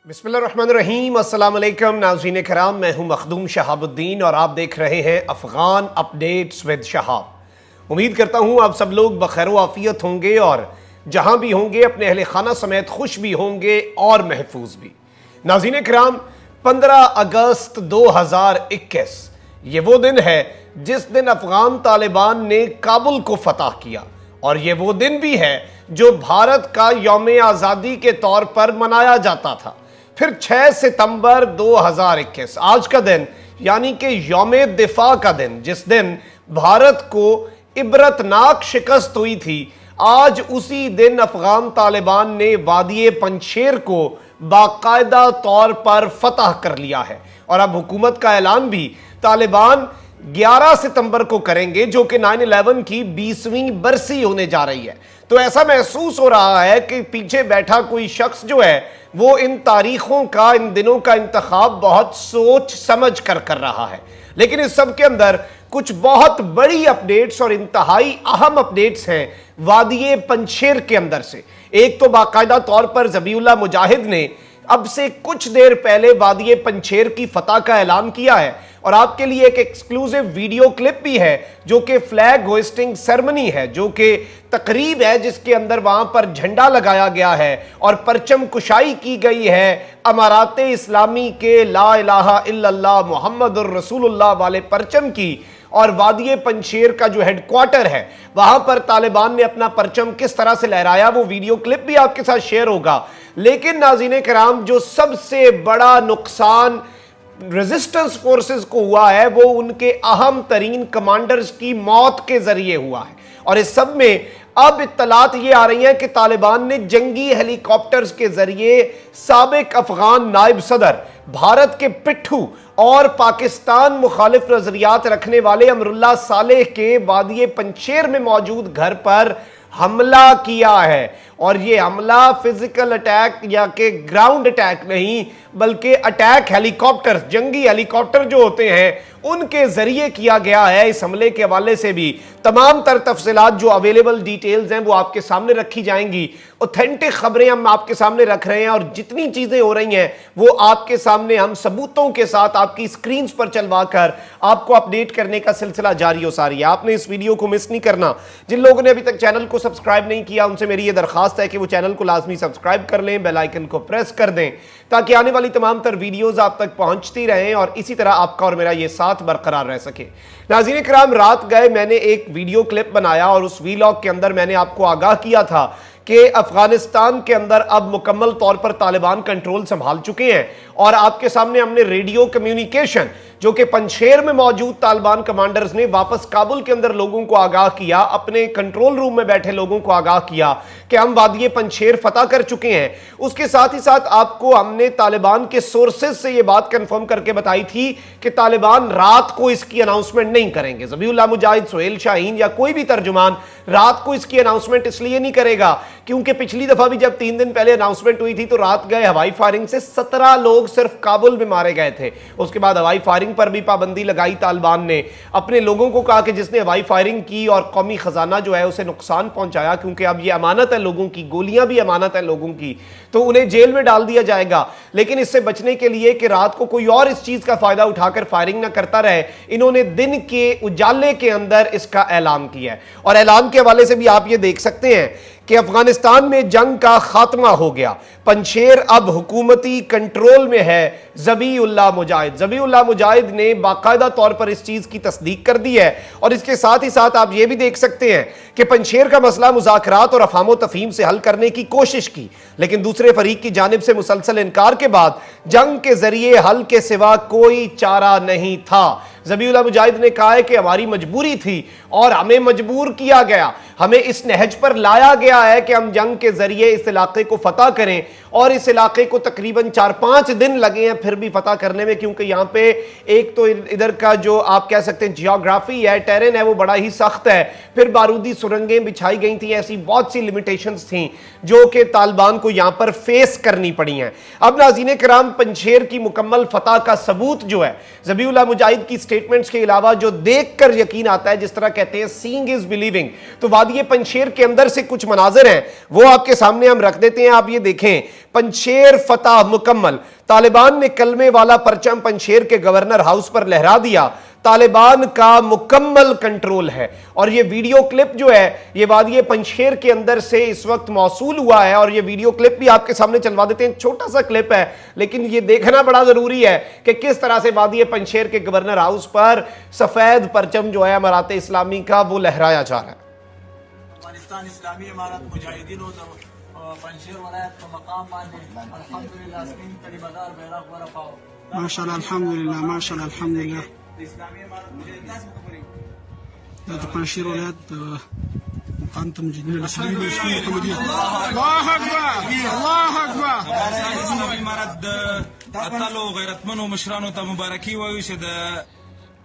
बिस्मिल्लाहिर्रहमानिर्रहीम। अस्सलाम वालेकुम नाज़रीन कराम, मैं हूं मखदूम शहाबुद्दीन और आप देख रहे हैं अफ़गान अपडेट्स विद शहाब। उम्मीद करता हूं आप सब लोग बखैर व आफियत होंगे और जहां भी होंगे अपने अहले खाना समेत खुश भी होंगे और महफूज भी। नाज़रीन कराम, 15 अगस्त 2021 ये वो दिन है जिस दिन अफ़गान तालिबान ने काबुल को फतह किया और ये वो दिन भी है जो भारत का यौम आज़ादी के तौर पर मनाया जाता था। फिर 6 सितंबर 2021 आज का दिन यानी कि यौम दिफा का दिन, जिस दिन भारत को इबरतनाक शिकस्त हुई थी, आज उसी दिन अफगान तालिबान ने वादी पंजशेर को बाकायदा तौर पर फतह कर लिया है और अब हुकूमत का ऐलान भी तालिबान 11 सितंबर को करेंगे, जो कि 9/11 की 20वीं बरसी होने जा रही है। तो ऐसा महसूस हो रहा है कि पीछे बैठा कोई शख्स जो है वो इन तारीखों का, इन दिनों का इंतखाब बहुत सोच समझ कर रहा है। लेकिन इस सब के अंदर कुछ बहुत बड़ी अपडेट्स और इंतहाई अहम अपडेट्स हैं वादी पंजशेर के अंदर से। एक तो बाकायदा तौर पर ज़बीउल्लाह मुजाहिद ने अब से कुछ देर पहले वादी पंजशेर की फतह का ऐलान किया है और आपके लिए एक एक्सक्लूसिव वीडियो क्लिप भी है जो कि फ्लैग होइस्टिंग सेरेमनी है, जो कि तकरीब है जिसके अंदर वहां पर झंडा लगाया गया है और परचम कुशाई की गई है अमारात इस्लामी के ला इलाहा इल्लल्लाह मुहम्मदुर रसूलुल्लाह वाले परचम की। और वादी पंजशेर का जो हेडक्वार्टर है वहां पर तालिबान ने अपना परचम किस तरह से लहराया, वो वीडियो क्लिप भी आपके साथ शेयर होगा। लेकिन नाज़रीन कराम, जो सबसे बड़ा नुकसान रेजिस्टेंस फोर्सेस को हुआ है वो उनके अहम तरीन कमांडर्स की मौत के जरिए हुआ है। और इस सब में अब इत्तलात ये आ रही हैं कि तालिबान ने जंगी हेलीकॉप्टर्स के जरिए साबिक अफगान नायब सदर, भारत के पिट्ठू और पाकिस्तान मुखालिफ नजरियात रखने वाले अमरुल्लाह सालेह के वादी पंजशेर में मौजूद घर पर हमला किया है। और ये हमला फिजिकल अटैक या के ग्राउंड अटैक नहीं, बल्कि अटैक हेलीकॉप्टर, जंगी हेलीकॉप्टर जो होते हैं उनके जरिए किया गया है। इस हमले के हवाले से भी तमाम तर तफसीलात जो अवेलेबल डिटेल्स हैं वो आपके सामने रखी जाएंगी। ऑथेंटिक खबरें हम आपके सामने रख रहे हैं और जितनी चीजें हो रही हैं वो आपके सामने हम सबूतों के साथ आपकी स्क्रीन पर चलवा कर आपको अपडेट करने का सिलसिला जारी हो सारी है। आपने इस वीडियो को मिस नहीं करना। जिन लोगों ने अभी तक चैनल को सब्सक्राइब नहीं किया उनसे मेरी ये दरखास्त है कि वो चैनल को लाजमी सब्सक्राइब कर लें, बेल आइकन को प्रेस कर दें ताकि आने वाली तमाम तर वीडियोस आप तक पहुंचती रहें और इसी तरह आपका और मेरा ये साथ बरकरार रह सके। नाज़रीन कराम, रात गए मैंने एक वीडियो क्लिप बनाया और उस वीलॉग के अंदर मैंने आपको आगाह किया था कि अफगानिस्तान के अंदर अब मुकम्मल तौर पर तालिबान कंट्रोल संभाल चुके हैं और आपके सामने हमने रेडियो कम्युनिकेशन जो कि पंजशेर में मौजूद तालिबान कमांडर्स ने वापस काबुल के अंदर लोगों को आगाह किया, अपने कंट्रोल रूम में बैठे लोगों को आगाह किया कि हम वादी पंजशेर फतह कर चुके हैं। उसके साथ ही साथ आपको हमने तालिबान के सोर्सेज से यह बात कंफर्म करके बताई थी कि तालिबान रात को इसकी अनाउंसमेंट नहीं करेंगे। ज़बीउल्लाह मुजाहिद, सुहेल शाहीन या कोई भी तर्जुमान रात को इसकी अनाउंसमेंट इसलिए नहीं करेगा क्योंकि पिछली दफा भी जब 3 दिन पहले अनाउंसमेंट हुई थी तो रात गए हवाई फायरिंग से 17 लोग सिर्फ काबुल में मारे गए थे। उसके बाद हवाई फायरिंग पर भी पाबंदी लगाई। तालिबान ने अपने लोगों को कहा कि जिसने हवाई फायरिंग की और कौमी खजाना जो है उसे नुकसान पहुंचाया, क्योंकि अब ये अमानत है लोगों की, गोलियां भी अमानत है लोगों की, तो उन्हें जेल में डाल दिया जाएगा। लेकिन इससे बचने के लिए कि रात को कोई और इस चीज का फायदा उठाकर फायरिंग ना करता रहे, इन्होंने दिन के उजाले के अंदर इसका ऐलान किया है। और ऐलान के हवाले से भी आप ये देख सकते हैं कि अफगानिस्तान में जंग का खात्मा हो गया, पंजशेर अब हुकूमती कंट्रोल में है। ज़बीउल्लाह मुजाहिद ने बाकायदा तौर पर इस चीज की तस्दीक कर दी है। और इसके साथ ही साथ आप ये भी देख सकते हैं कि पंजशेर का मसला मुज़ाकरात और अफामो तफहीम से हल करने की कोशिश की, लेकिन दूसरे फरीक की जानिब से मुसलसल इनकार के बाद जंग के जरिए हल के सिवा कोई चारा नहीं था। ज़बीउल्लाह मुजाहिद ने कहा है कि हमारी मजबूरी थी और हमें मजबूर किया गया, हमें इस नहज पर लाया गया है कि हम जंग के जरिए इस इलाके को फतह करें। और इस इलाके को तकरीबन 4-5 दिन लगे हैं फिर भी फतह करने में, क्योंकि यहाँ पे एक तो इधर का जो आप कह सकते हैं जियोग्राफी है, टेरेन है, वो बड़ा ही सख्त है। फिर बारूदी सुरंगें बिछाई गई थी, ऐसी बहुत सी लिमिटेशंस थी जो कि तालिबान को यहाँ पर फेस करनी पड़ी हैं। अब नाज़रीन कराम, पंजशेर की मुकम्मल फतह का सबूत जो है ज़बीउल्लाह मुजाहिद की स्टेटमेंट्स के अलावा जो देख कर यकीन आता है, जिस तरह कहते हैं सीइंग इज बिलीविंग, तो वादी पंजशेर के अंदर से कुछ मनाजिर हैं वो आपके सामने हम रख देते हैं। आप ये देखें, पंचशेर फतह मुकम्मल। तालिबान ने कलमे वाला परचम पंचशेर के गवर्नर हाउस पर लहरा दिया। तालिबान का मुकम्मल कंट्रोल है। और ये वीडियो क्लिप जो है ये वादी पंचशेर के अंदर से इस वक्त मौसूल हुआ है और ये वीडियो क्लिप भी आपके सामने चलवा देते हैं। छोटा सा क्लिप है लेकिन ये देखना बड़ा जरूरी है कि किस तरह से वादी पंचशेर के गवर्नर हाउस पर सफेद परचम जो है अमारात इस्लामी का वो लहराया जा रहा है। अफगानिस्तान इस्लामी इमारत मुजाहिदीन पंचशेर वलायत का मकाम बांधे अल्हम्दुलिल्लाह ज़मीन कड़ी मदार बैरक वरफाओ माशाअल्लाह अल्हम्दुलिल्लाह माशाअल्लाह अल्हम्दुलिल्लाह इस्लामी इमारत मुजाहिदीन ده पंचशेर वलायत مقام تمجيدين الاسلامي الاسلامي الحمديه الله اكبر الله اكبر اسلامي مرد اتلو غیرتمنو مشرانو ته مبارکي وایو چې د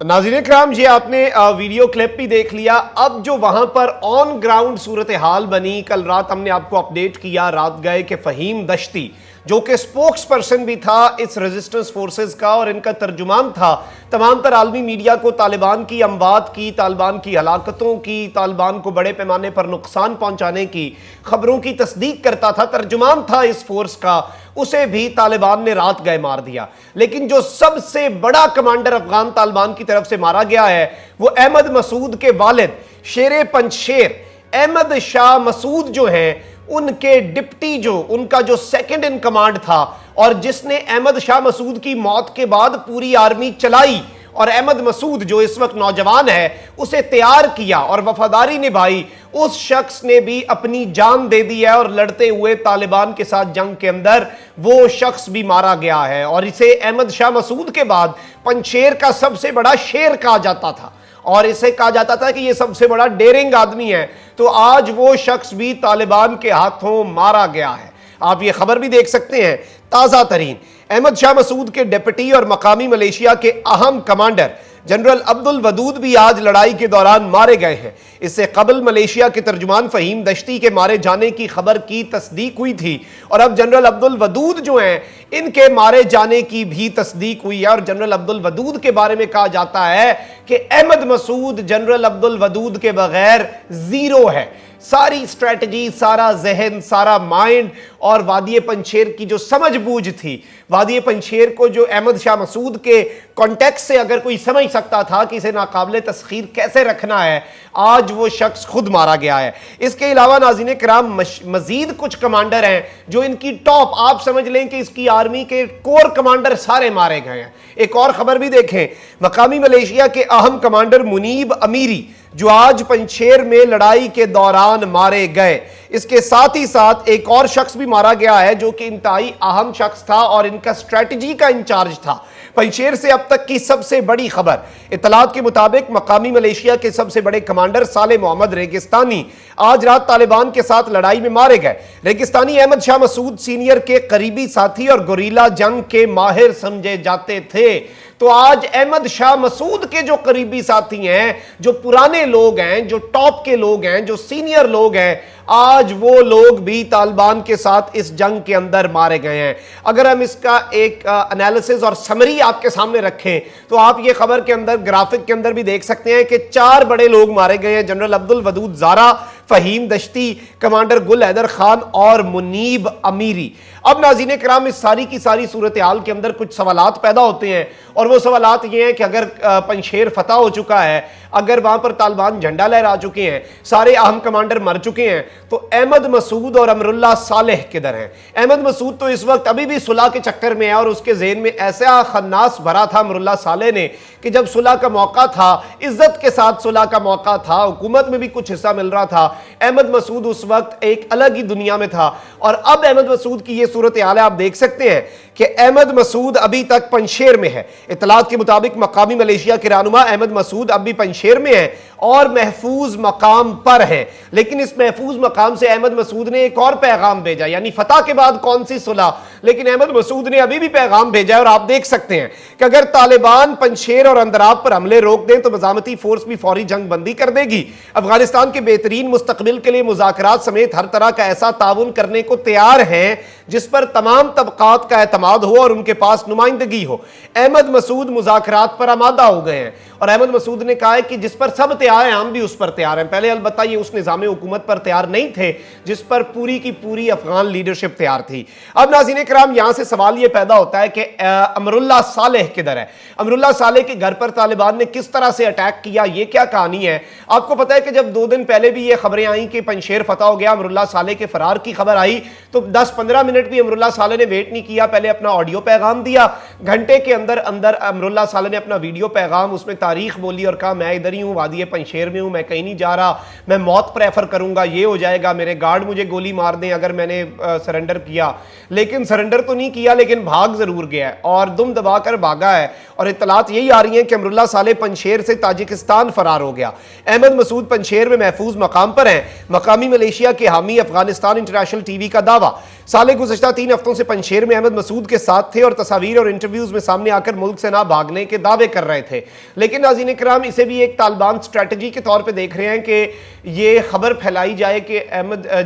नाज़रीन इकराम ये आपने वीडियो क्लिप भी देख लिया। अब जो वहां पर ऑन ग्राउंड सूरत हाल बनी, कल रात हमने आपको अपडेट किया, रात गए कि फ़हीम दश्ती जो कि स्पोक्स पर्सन भी था इस रेजिस्टेंस फोर्सेस का और इनका तर्जुमान था, तमाम तर आलमी मीडिया को तालिबान की अमवात की, तालिबान की हलाकतों की, तालिबान को बड़े पैमाने पर नुकसान पहुंचाने की खबरों की तस्दीक करता था, तर्जुमान था इस फोर्स का, उसे भी तालिबान ने रात गए मार दिया। लेकिन जो सबसे बड़ा कमांडर अफगान तालिबान की तरफ से मारा गया है वो अहमद मसूद के वालिद शेर पंचशेर अहमद शाह मसूद जो हैं, उनके डिप्टी जो उनका जो सेकंड इन कमांड था और जिसने अहमद शाह मसूद की मौत के बाद पूरी आर्मी चलाई और अहमद मसूद जो इस वक्त नौजवान है उसे तैयार किया और वफादारी निभाई, उस शख्स ने भी अपनी जान दे दी है और लड़ते हुए तालिबान के साथ जंग के अंदर वो शख्स भी मारा गया है। और इसे अहमद शाह मसूद के बाद पंचशेर का सबसे बड़ा शेर कहा जाता था और इसे कहा जाता था कि ये सबसे बड़ा डेयरिंग आदमी है। तो आज वो शख्स भी तालिबान के हाथों मारा गया है। आप ये खबर भी देख सकते हैं ताज़ा तरीन, अहमद शाह मसूद के डिप्टी और मकामी मलेशिया के अहम कमांडर जनरल अब्दुल वदूद भी आज लड़ाई के दौरान मारे गए हैं। इससे कबल मलेशिया के तर्जुमान फ़हीम दश्ती के मारे जाने की खबर की तस्दीक हुई थी और अब जनरल अब्दुल वदूद जो हैं इनके मारे जाने की भी तस्दीक हुई है। और जनरल अब्दुल वदूद के बारे में कहा जाता है कि अहमद मसूद जनरल अब्दुल वदूद के बगैर जीरो है। सारी स्ट्रेटजी, सारा जहन, सारा माइंड और वादी पंचशेर की जो समझ बूझ थी, वादी पंचशेर को जो अहमद शाह मसूद के कॉन्टेक्स्ट से अगर कोई समझ सकता था कि इसे नाकाबिले तस्खीर कैसे रखना है, आज वो शख्स खुद मारा गया है। इसके अलावा नाज़रीन किराम मजीद कुछ कमांडर हैं जो इनकी टॉप, आप समझ लें कि इसकी आर्मी के कोर कमांडर सारे मारे गए हैं। एक और खबर भी देखें, मकामी मलेशिया के अहम कमांडर मुनीब अमीरी जो आज पंचशेर में लड़ाई के दौरान मारे गए, इसके साथ ही साथ एक और शख्स भी मारा गया है जो कि इंतहाई अहम शख्स था और इनका स्ट्रेटजी का इंचार्ज था। पंचशेर से अब तक की सबसे बड़ी खबर, इत्तलात के मुताबिक मकामी मलेशिया के सबसे बड़े कमांडर साले मोहम्मद रेगिस्तानी आज रात तालिबान के साथ लड़ाई में मारे गए। रेगिस्तानी अहमद शाह मसूद सीनियर के करीबी साथी और गुरीला जंग के माहिर समझे जाते थे। तो आज अहमद शाह मसूद के जो करीबी साथी हैं, जो पुराने लोग हैं, जो टॉप के लोग हैं, जो सीनियर लोग हैं, आज वो लोग भी तालिबान के साथ इस जंग के अंदर मारे गए हैं। अगर हम इसका एक एनालिसिस और समरी आपके सामने रखें तो आप ये खबर के अंदर ग्राफिक के अंदर भी देख सकते हैं कि 4 बड़े लोग मारे गए हैं, जनरल अब्दुल वदूद ज़ारा, फ़हीम दश्ती, कमांडर गुल हैदर खान और मुनीब अमीरी। अब नाज़रीन किराम इस सारी की सारी सूरत हाल के अंदर कुछ सवालात पैदा होते हैं और वो सवालात ये हैं कि अगर पंचशेर फतह हो चुका है, अगर वहां पर तालिबान झंडा लहरा चुके हैं, सारे अहम कमांडर मर चुके हैं, तो अहमद मसूद और अमरुल्लाह सालेह किधर हैं? अहमद मसूद तो इस वक्त अभी भी सुलह के चक्कर में है और उसके ज़हन में ऐसा खन्नास भरा था अमरुल्लाह सालेह ने कि जब सुलह का मौका था, इज्जत के साथ सुलह का मौका था, हुकूमत में भी कुछ हिस्सा मिल रहा था, अहमद मसूद उस वक्त एक अलग ही दुनिया में था। और अब अहमद मसूद की ये सूरत हाल है, आप देख सकते हैं कि अहमद मसूद अभी तक पंचशेर में है। इत्तलात के मुताबिक मकामी मलेशिया के रहनुमा अहमद मसूद अब भी पंचशेर में है और महफूज मकाम पर है। लेकिन इस महफूज मकाम से अहमद मसूद ने एक और पैगाम भेजा, यानी फतह के बाद कौन सी सुलह, लेकिन अहमद मसूद ने अभी भी पैगाम भेजा है। और आप देख सकते हैं कि अगर तालिबान पंचशेर और अंदराब पर हमले रोक दें तो मज़ामती फोर्स भी फौरी जंग बंदी कर देगी। अफगानिस्तान के बेहतरीन मुस्तकबिल के लिए मुज़ाकरात समेत हर तरह का ऐसा ताउन करने को तैयार हैं جس پر تمام طبقات کا اعتماد ہو اور ان کے پاس نمائندگی ہو۔ احمد مسعود مذاکرات پر آمادہ ہو گئے ہیں اور احمد مسعود نے کہا ہے کہ جس پر سب تیار ہیں ہم بھی اس پر تیار ہیں۔ پہلے البتہ یہ اس نظام حکومت پر تیار نہیں تھے جس پر پوری کی پوری افغان لیڈرشپ تیار تھی۔ اب ناظرین کرام یہاں سے سوال یہ پیدا ہوتا ہے کہ امراللہ صالح کدھر ہے؟ امراللہ صالح کے گھر پر طالبان نے کس طرح سے اٹیک کیا، یہ کیا کہانی ہے؟ آپ کو پتہ ہے کہ جب 2 دن پہلے بھی یہ خبریں آئیں کہ پنجشیر فتح ہو گیا، امراللہ صالح کے فرار کی خبر آئی تو 10-15 منٹ بھی امراللہ صالح نے ویٹ نہیں کیا، پہلے اپنا آڈیو پیغام دیا، گھنٹے کے اندر امراللہ صالح نے اپنا ویڈیو پیغام، اس میں تاریخ بولی اور کہا میں ادھر ہی ہوں، وادی پنجشیر میں ہوں، میں کہیں نہیں جا رہا، میں موت پریفر کروں گا، یہ ہو جائے گا، میرے گارڈ مجھے گولی مار دیں اگر میں نے سرنڈر کیا۔ لیکن سرنڈر تو نہیں کیا، لیکن بھاگ ضرور گیا ہے اور دم دبا کر بھاگا ہے، اور اطلاعات یہی آ رہی ہیں کہ امراللہ صالح پنجشیر سے تاجکستان فرار ہو گیا۔ احمد مسعود پنجشیر میں محفوظ مقام پر ہیں، مقامی ملیشیا کے حامی افغانستان انٹرنیشنل ٹی وی کا دعویٰ۔ صالح گزشتہ 3 ہفتوں سے پنجشیر میں احمد مسعود کے ساتھ تھے اور تصاویر اور انٹرویوز میں سامنے آ کر ملک سے نہ بھاگنے کے دعوے کر رہے تھے، لیکن ناظرین کرام اسے بھی ایک طالبان اسٹریٹجی کے طور پہ دیکھ رہے ہیں کہ یہ خبر پھیلائی جائے کہ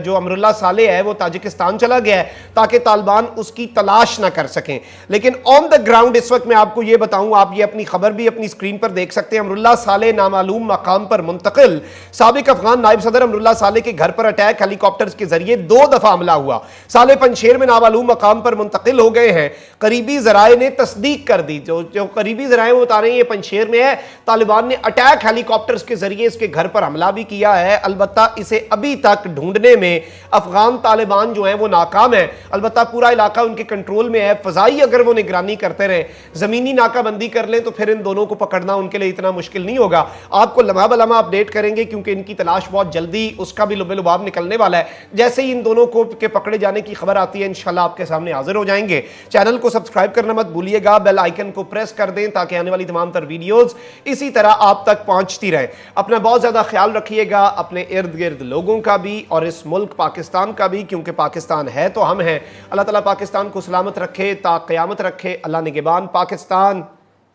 جو امراللہ صالح ہے وہ تاجکستان چلا گیا ہے تاکہ طالبان اس کی تلاش نہ کر سکیں۔ لیکن آن دا گراؤنڈ اس وقت میں آپ کو یہ بتاؤں، آپ یہ اپنی خبر بھی اپنی اسکرین پر دیکھ سکتے ہیں، امراللہ صالح نامعلوم مقام پر منتقل۔ سابق افغان نائب صدر امراللہ صالح کے گھر پر اٹیک ہیلی کاپٹرز کے ذریعے 2 دفعہ حملہ ہوا۔ صالح پنجشیر میں نامعلوم مقام پر منتقل ہو گئے ہیں، قریبی ذرائع نے تصدیق کر دی، جو قریبی ذرائع وہ بتا رہے ہیں یہ پنجشیر میں ہے، طالبان نے اٹیک ہیلی کاپٹرز کے ذریعے اس کے گھر پر حملہ بھی کیا ہے۔ البتہ اسے ابھی تک ڈھونڈنے میں افغان طالبان جو ہیں وہ ناکام ہیں، البتہ پورا علاقہ ان کے کنٹرول میں ہے، فضائی اگر وہ نگرانی کرتے رہے، زمینی ناکہ بندی کر لیں تو پھر ان دونوں کو پکڑنا ان کے لیے اتنا مشکل نہیں ہوگا۔ آپ کو لمحہ بلمحہ اپڈیٹ کریں گے کیونکہ ان کی تلاش بہت جلدی اس کا بھی لب لباب نکلنے والا ہے، جیسے ہی ان دونوں کو کے پکڑے جانے کی خبر آتی ہے انشاءاللہ آپ کے سامنے حاضر ہو جائیں گے۔ چینل کو سبسکرائب کرنا مت بھولیے گا، بیل آئیکن کو پریس کر دیں تاکہ آنے والی تمام تر ویڈیوز اسی طرح آپ تک پہنچتی رہیں۔ اپنا بہت زیادہ خیال رکھیے گا، اپنے ارد گرد لوگوں کا بھی اور اس ملک پاکستان کا بھی، کیونکہ پاکستان ہے تو ہم ہیں۔ اللہ تعالیٰ پاکستان کو سلامت رکھے تا قیامت رکھے۔ اللہ نگہبان۔ پاکستان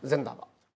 زندہ باد۔